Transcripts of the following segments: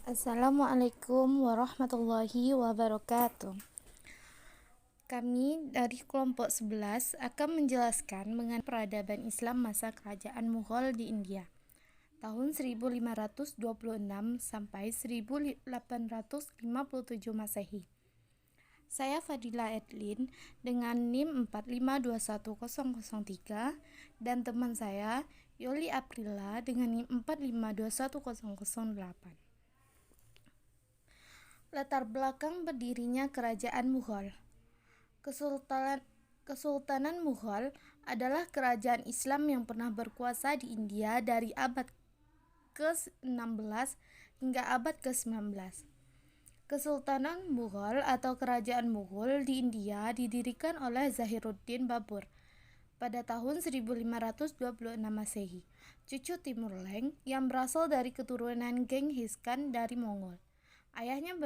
Assalamualaikum warahmatullahi wabarakatuh. Kami dari kelompok 11 akan menjelaskan mengenai peradaban Islam masa kerajaan Mughal di India tahun 1526 sampai 1857 Masehi. Saya Fadila Edlin dengan NIM 4521003 dan teman saya Yoli Aprila dengan NIM 4521008. Latar belakang berdirinya kerajaan Mughal. Kesultanan Mughal adalah kerajaan Islam yang pernah berkuasa di India dari abad ke-16 hingga abad ke-19. Kesultanan Mughal atau kerajaan Mughal di India didirikan oleh Zahiruddin Babur pada tahun 1526 Masehi, cucu Timur Leng yang berasal dari keturunan Genghis Khan dari Mongol. Ayahnya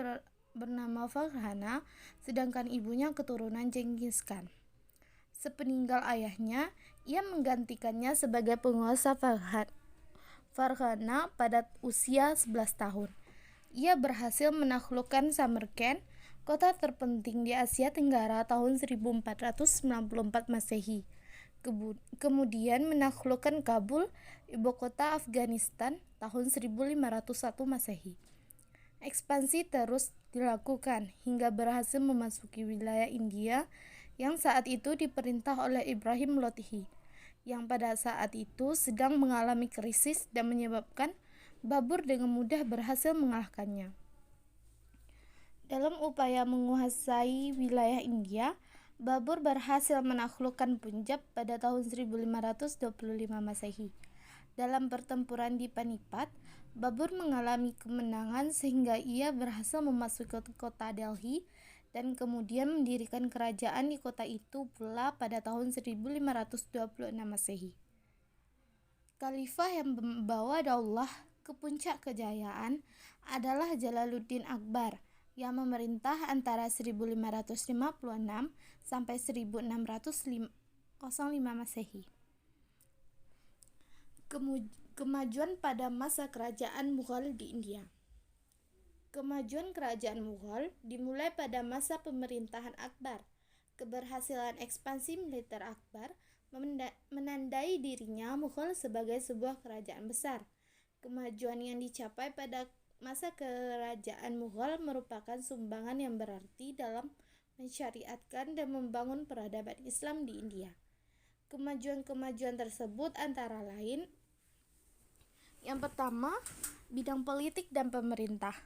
bernama Farghana, sedangkan ibunya keturunan Genghis Khan. Sepeninggal ayahnya, ia menggantikannya sebagai penguasa Farghana pada usia 11 tahun. Ia berhasil menaklukkan Samarkand, kota terpenting di Asia Tenggara tahun 1494 Masehi. Kemudian menaklukkan Kabul, ibu kota Afghanistan, tahun 1501 Masehi. Ekspansi terus dilakukan hingga berhasil memasuki wilayah India yang saat itu diperintah oleh Ibrahim Lodhi, yang pada saat itu sedang mengalami krisis dan menyebabkan Babur dengan mudah berhasil mengalahkannya. Dalam upaya menguasai wilayah India, Babur berhasil menaklukkan Punjab pada tahun 1525 Masehi. Dalam pertempuran di Panipat, Babur mengalami kemenangan sehingga ia berhasil memasuki kota Delhi dan kemudian mendirikan kerajaan di kota itu pula pada tahun 1526 Masehi. Khalifah yang membawa daulah ke puncak kejayaan adalah Jalaluddin Akbar yang memerintah antara 1556 sampai 1605 Masehi. Kemajuan pada masa kerajaan Mughal di India. Kemajuan kerajaan Mughal dimulai pada masa pemerintahan Akbar. Keberhasilan ekspansi militer Akbar menandai dirinya Mughal sebagai sebuah kerajaan besar. Kemajuan yang dicapai pada masa kerajaan Mughal merupakan sumbangan yang berarti dalam mensyariatkan dan membangun peradaban Islam di India. Kemajuan-kemajuan tersebut antara lain: yang pertama, bidang politik dan pemerintah.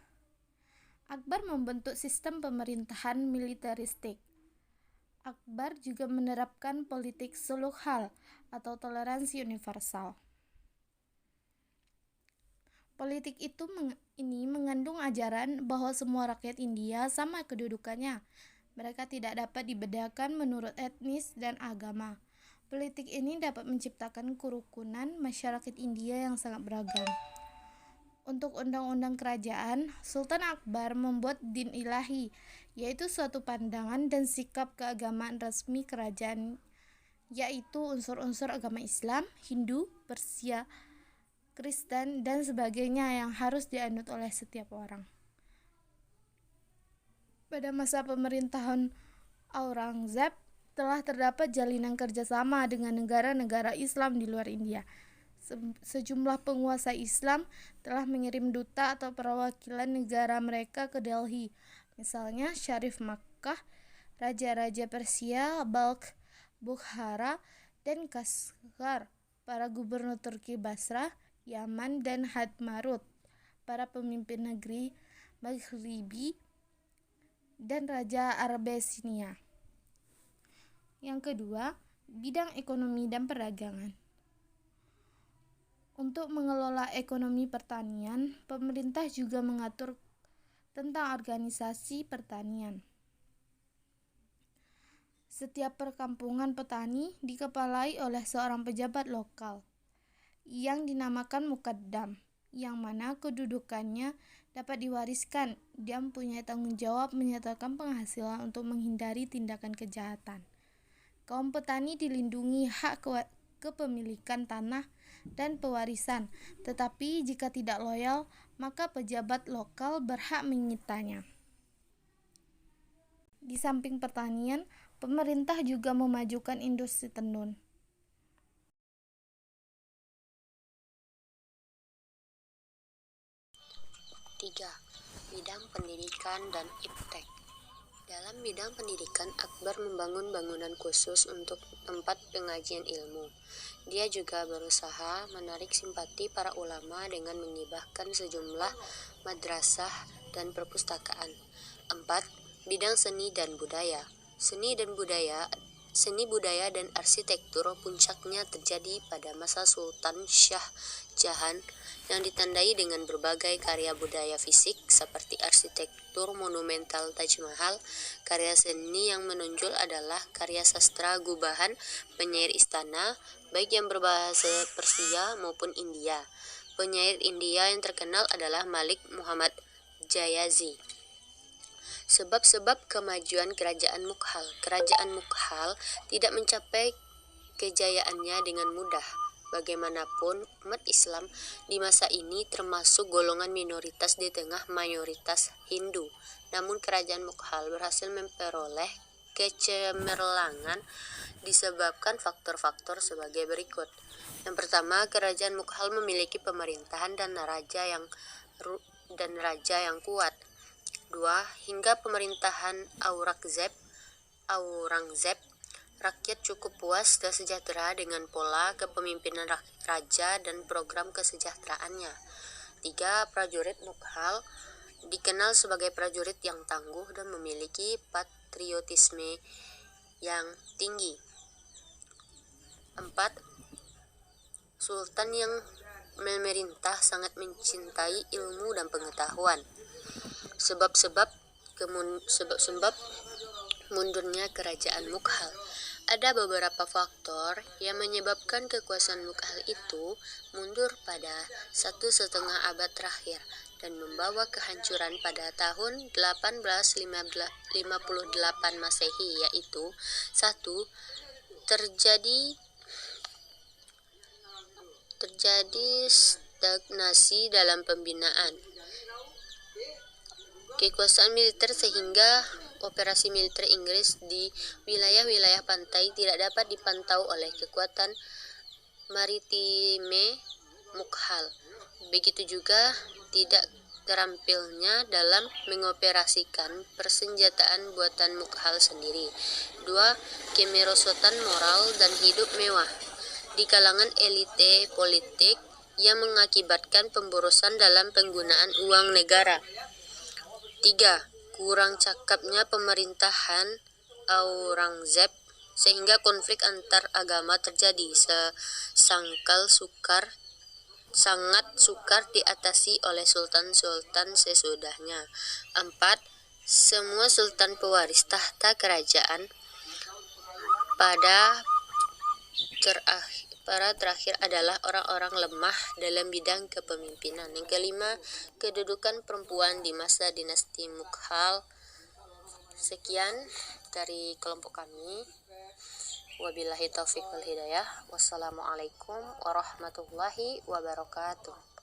Akbar membentuk sistem pemerintahan militeristik. Akbar juga menerapkan politik suluhal atau toleransi universal. Politik ini mengandung ajaran bahwa semua rakyat India sama kedudukannya. Mereka tidak dapat dibedakan menurut etnis dan agama. Politik ini dapat menciptakan kerukunan masyarakat India yang sangat beragam. Untuk undang-undang kerajaan, Sultan Akbar membuat din ilahi, yaitu suatu pandangan dan sikap keagamaan resmi kerajaan, yaitu unsur-unsur agama Islam, Hindu, Persia, Kristen, dan sebagainya yang harus dianut oleh setiap orang. Pada masa pemerintahan Aurangzeb, telah terdapat jalinan kerjasama dengan negara-negara Islam di luar India. Sejumlah penguasa Islam telah mengirim duta atau perwakilan negara mereka ke Delhi, misalnya Syarif Makkah, Raja-Raja Persia, Balkh, Bukhara, dan Kashgar, para gubernur Turki Basrah, Yaman, dan Hadmarut, para pemimpin negeri Maghribi, dan Raja Arbesinia. Yang kedua, bidang ekonomi dan perdagangan. Untuk mengelola ekonomi pertanian, pemerintah juga mengatur tentang organisasi pertanian. Setiap perkampungan petani dikepalai oleh seorang pejabat lokal yang dinamakan Muqaddam, yang mana kedudukannya dapat diwariskan. Dia mempunyai tanggung jawab menyertakan penghasilan untuk menghindari tindakan kejahatan. Kaum petani dilindungi hak kepemilikan tanah dan pewarisan, tetapi jika tidak loyal, maka pejabat lokal berhak menyitanya. Di samping pertanian, pemerintah juga memajukan industri tenun. 3. Bidang pendidikan dan iptek. Dalam bidang pendidikan, Akbar membangun bangunan khusus untuk tempat pengajian ilmu. Dia juga berusaha menarik simpati para ulama dengan menghibahkan sejumlah madrasah dan perpustakaan. 4. Bidang seni dan budaya. Seni budaya dan arsitektur puncaknya terjadi pada masa Sultan Shah Jahan yang ditandai dengan berbagai karya budaya fisik seperti arsitektur monumental Taj Mahal. Karya seni yang menonjol adalah karya sastra gubahan penyair istana, baik yang berbahasa Persia maupun India. Penyair India yang terkenal adalah Malik Muhammad Jayazi. Sebab-sebab kemajuan Kerajaan Mughal. Kerajaan Mughal tidak mencapai kejayaannya dengan mudah. Bagaimanapun, umat Islam di masa ini termasuk golongan minoritas di tengah mayoritas Hindu. Namun Kerajaan Mughal berhasil memperoleh kecemerlangan disebabkan faktor-faktor sebagai berikut. Yang pertama, Kerajaan Mughal memiliki pemerintahan dan raja yang kuat. 2. Hingga pemerintahan Aurangzeb, rakyat cukup puas dan sejahtera dengan pola kepemimpinan raja dan program kesejahteraannya. 3. Prajurit Mughal dikenal sebagai prajurit yang tangguh dan memiliki patriotisme yang tinggi. 4. Sultan yang memerintah sangat mencintai ilmu dan pengetahuan. Sebab-sebab mundurnya Kerajaan Mughal. Ada beberapa faktor yang menyebabkan kekuasaan Mughal itu mundur pada 1,5 abad terakhir dan membawa kehancuran pada tahun 1858 Masehi, yaitu 1. Terjadi stagnasi dalam pembinaan kekuasaan militer sehingga operasi militer Inggris di wilayah-wilayah pantai tidak dapat dipantau oleh kekuatan maritime Mughal. Begitu juga tidak terampilnya dalam mengoperasikan persenjataan buatan Mughal sendiri. 2. Kemerosotan moral dan hidup mewah di kalangan elite politik yang mengakibatkan pemborosan dalam penggunaan uang negara. 3. Kurang cakapnya pemerintahan Aurangzeb sehingga konflik antar agama terjadi. Sangat sukar diatasi oleh sultan-sultan sesudahnya. 4. Semua sultan pewaris tahta kerajaan pada terakhir adalah orang-orang lemah dalam bidang kepemimpinan. Yang kelima, kedudukan perempuan di masa dinasti Mughal. Sekian dari kelompok kami. Wabillahi taufiq wal hidayah. Wassalamualaikum warahmatullahi wabarakatuh.